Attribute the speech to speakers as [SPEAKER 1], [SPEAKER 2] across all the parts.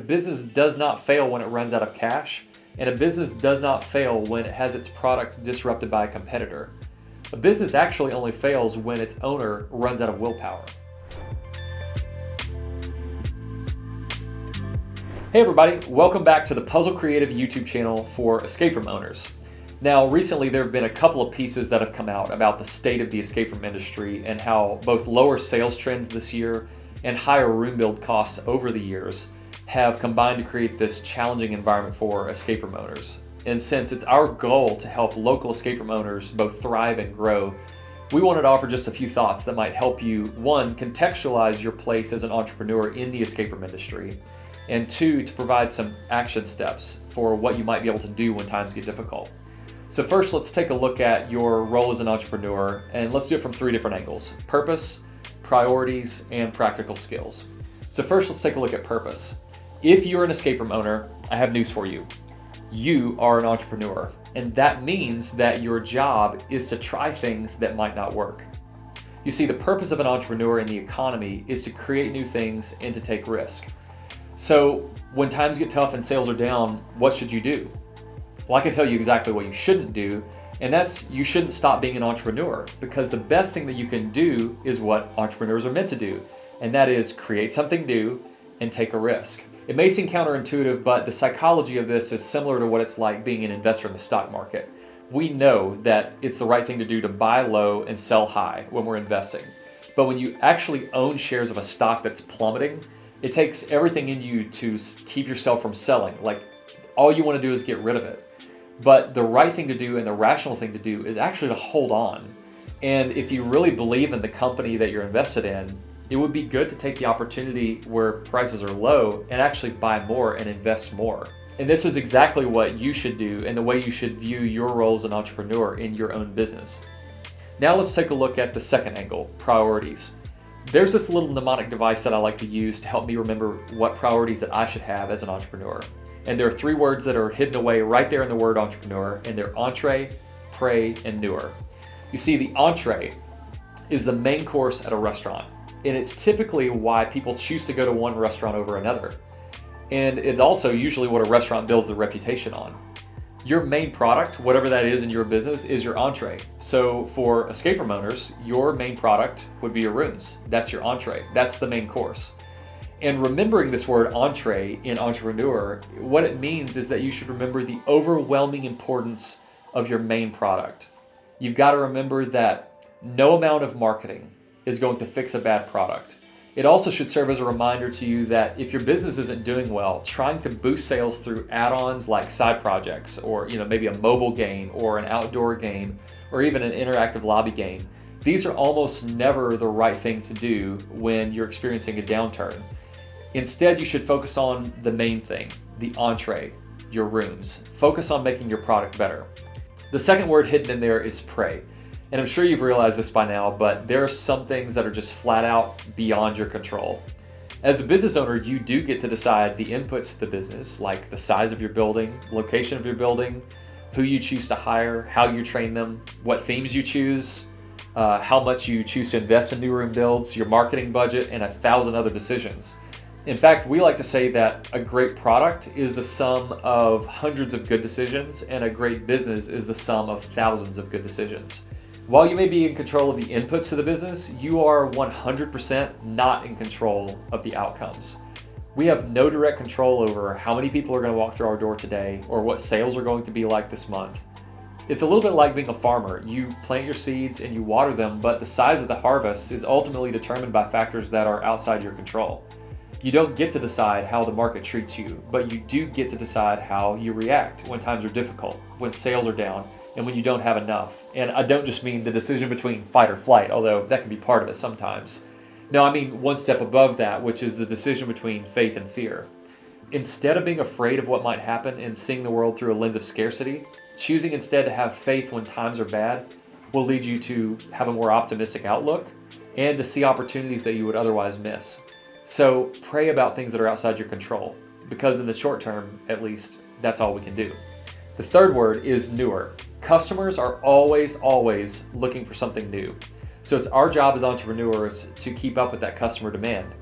[SPEAKER 1] business does not fail when it runs out of cash, and a business does not fail when it has its product disrupted by a competitor. A business actually only fails when its owner runs out of willpower. Hey everybody, welcome back to the Puzzle Creative YouTube channel for escape room owners. Now, recently there have been a couple of pieces that have come out about the state of the escape room industry and how both lower sales trends this year and higher room build costs over the years have combined to create this challenging environment for escape room owners. And since it's our goal to help local escape room owners both thrive and grow, we wanted to offer just a few thoughts that might help you, one, contextualize your place as an entrepreneur in the escape room industry, and two, to provide some action steps for what you might be able to do when times get difficult. So first, let's take a look at your role as an entrepreneur, and let's do it from three different angles: purpose, priorities, and practical skills. So first, let's take a look at purpose. If you're an escape room owner, I have news for you. You are an entrepreneur, and that means that your job is to try things that might not work. You see, the purpose of an entrepreneur in the economy is to create new things and to take risk. So when times get tough and sales are down, what should you do? Well, I can tell you exactly what you shouldn't do, and that's you shouldn't stop being an entrepreneur, because the best thing that you can do is what entrepreneurs are meant to do, and that is create something new and take a risk. It may seem counterintuitive, but the psychology of this is similar to what it's like being an investor in the stock market. We know that it's the right thing to do to buy low and sell high when we're investing. But when you actually own shares of a stock that's plummeting, it takes everything in you to keep yourself from selling. Like, all you want to do is get rid of it. But the right thing to do and the rational thing to do is actually to hold on. And if you really believe in the company that you're invested in, it would be good to take the opportunity where prices are low and actually buy more and invest more. And this is exactly what you should do and the way you should view your role as an entrepreneur in your own business. Now let's take a look at the second angle, priorities. There's this little mnemonic device that I like to use to help me remember what priorities that I should have as an entrepreneur. And there are three words that are hidden away right there in the word entrepreneur, and they're entree, pray, and newer. You see, the entree is the main course at a restaurant, and it's typically why people choose to go to one restaurant over another. And it's also usually what a restaurant builds their reputation on. Your main product, whatever that is in your business, is your entree. So for escape room owners, your main product would be your rooms. That's your entree. That's the main course. And remembering this word entree in entrepreneur, what it means is that you should remember the overwhelming importance of your main product. You've got to remember that no amount of marketing is going to fix a bad product. It also should serve as a reminder to you that if your business isn't doing well, trying to boost sales through add-ons like side projects or maybe a mobile game or an outdoor game or even an interactive lobby game, these are almost never the right thing to do when you're experiencing a downturn. Instead, you should focus on the main thing, the entree, your rooms. Focus on making your product better. The second word hidden in there is pray. And I'm sure you've realized this by now, but there are some things that are just flat out beyond your control. As a business owner, you do get to decide the inputs to the business, like the size of your building, location of your building, who you choose to hire, how you train them, what themes you choose, how much you choose to invest in new room builds, your marketing budget, and 1,000 other decisions. In fact, we like to say that a great product is the sum of hundreds of good decisions, and a great business is the sum of thousands of good decisions. While you may be in control of the inputs to the business, you are 100% not in control of the outcomes. We have no direct control over how many people are going to walk through our door today or what sales are going to be like this month. It's a little bit like being a farmer. You plant your seeds and you water them, but the size of the harvest is ultimately determined by factors that are outside your control. You don't get to decide how the market treats you, but you do get to decide how you react when times are difficult, when sales are down, and when you don't have enough. And I don't just mean the decision between fight or flight, although that can be part of it sometimes. No, I mean one step above that, which is the decision between faith and fear. Instead of being afraid of what might happen and seeing the world through a lens of scarcity, choosing instead to have faith when times are bad will lead you to have a more optimistic outlook and to see opportunities that you would otherwise miss. So pray about things that are outside your control, because in the short term, at least, that's all we can do. The third word is newer. Customers are always looking for something new. So it's our job as entrepreneurs to keep up with that customer demand.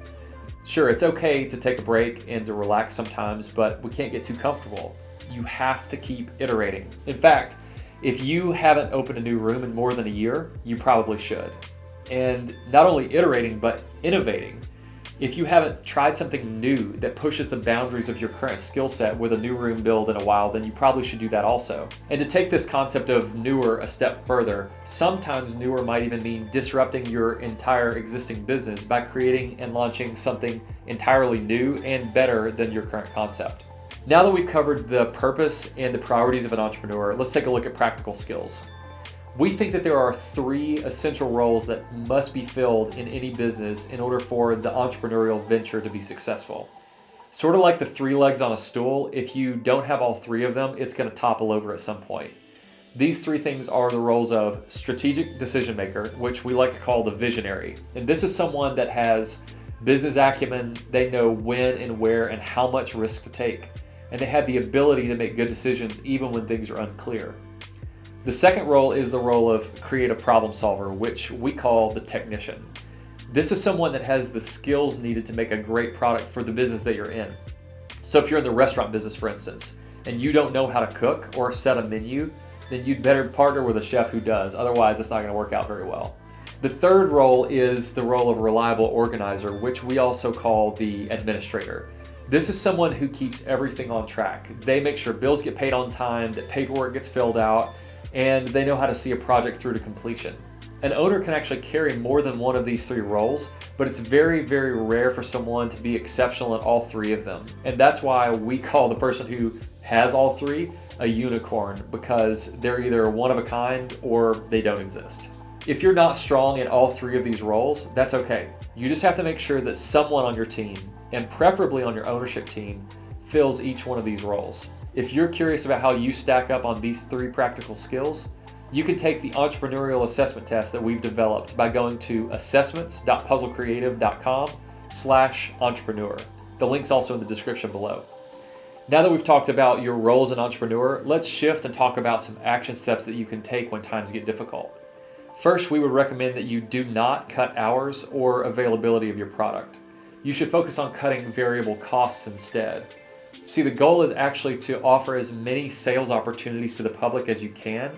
[SPEAKER 1] Sure, it's okay to take a break and to relax sometimes, but we can't get too comfortable. You have to keep iterating. In fact, if you haven't opened a new room in more than a year, you probably should. And not only iterating, but innovating. If you haven't tried something new that pushes the boundaries of your current skill set with a new room build in a while, then you probably should do that also. And to take this concept of newer a step further, sometimes newer might even mean disrupting your entire existing business by creating and launching something entirely new and better than your current concept. Now that we've covered the purpose and the priorities of an entrepreneur, let's take a look at practical skills. We think that there are 3 essential roles that must be filled in any business in order for the entrepreneurial venture to be successful. Sort of like the 3 legs on a stool, if you don't have all 3 of them, it's going to topple over at some point. These 3 things are the roles of strategic decision maker, which we like to call the visionary. And this is someone that has business acumen. They know when and where and how much risk to take. And they have the ability to make good decisions even when things are unclear. The second role is the role of creative problem solver, which we call the technician. This is someone that has the skills needed to make a great product for the business that you're in. So if you're in the restaurant business, for instance, and you don't know how to cook or set a menu, then you'd better partner with a chef who does. Otherwise, it's not going to work out very well. The third role is the role of reliable organizer, which we also call the administrator. This is someone who keeps everything on track. They make sure bills get paid on time, that paperwork gets filled out, and they know how to see a project through to completion. An owner can actually carry more than one of these 3 roles, but it's very, very rare for someone to be exceptional at all 3 of them. And that's why we call the person who has all 3 a unicorn, because they're either one of a kind or they don't exist. If you're not strong in all 3 of these roles, that's okay. You just have to make sure that someone on your team, and preferably on your ownership team, fills each one of these roles. If you're curious about how you stack up on these 3 practical skills, you can take the entrepreneurial assessment test that we've developed by going to assessments.puzzlecreative.com/entrepreneur. The link's also in the description below. Now that we've talked about your role as an entrepreneur, let's shift and talk about some action steps that you can take when times get difficult. First, we would recommend that you do not cut hours or availability of your product. You should focus on cutting variable costs instead. See, the goal is actually to offer as many sales opportunities to the public as you can,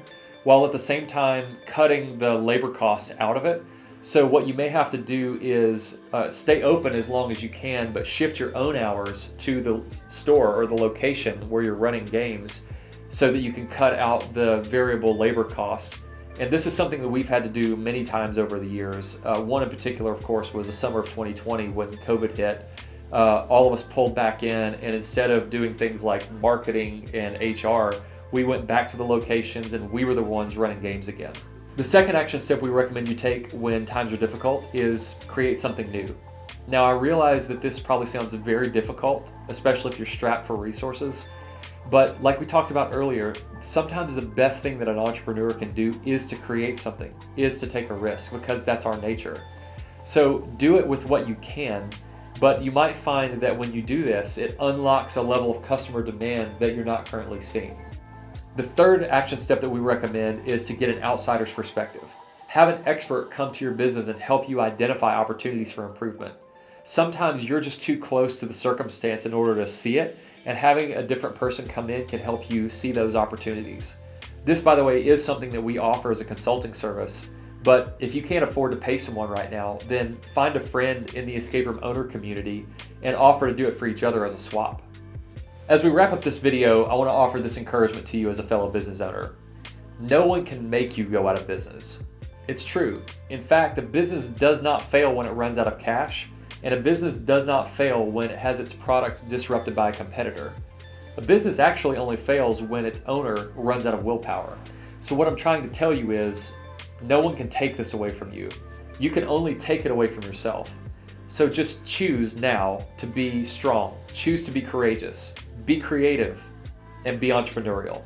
[SPEAKER 1] while at the same time cutting the labor costs out of it. So what you may have to do is stay open as long as you can, but shift your own hours to the store or the location where you're running games so that you can cut out the variable labor costs. And this is something that we've had to do many times over the years. One in particular, of course, was the summer of 2020 when COVID hit. All of us pulled back in, and instead of doing things like marketing and HR, we went back to the locations and we were the ones running games again. The second action step we recommend you take when times are difficult is create something new. Now, I realize that this probably sounds very difficult, especially if you're strapped for resources. But like we talked about earlier, sometimes the best thing that an entrepreneur can do is to create something, is to take a risk, because that's our nature. So do it with what you can. But you might find that when you do this, it unlocks a level of customer demand that you're not currently seeing. The third action step that we recommend is to get an outsider's perspective. Have an expert come to your business and help you identify opportunities for improvement. Sometimes you're just too close to the circumstance in order to see it, and having a different person come in can help you see those opportunities. This, by the way, is something that we offer as a consulting service. But if you can't afford to pay someone right now, then find a friend in the escape room owner community and offer to do it for each other as a swap. As we wrap up this video, I want to offer this encouragement to you as a fellow business owner. No one can make you go out of business. It's true. In fact, a business does not fail when it runs out of cash, and a business does not fail when it has its product disrupted by a competitor. A business actually only fails when its owner runs out of willpower. So what I'm trying to tell you is, no one can take this away from you. You can only take it away from yourself. So just choose now to be strong. Choose to be courageous. Be creative and be entrepreneurial.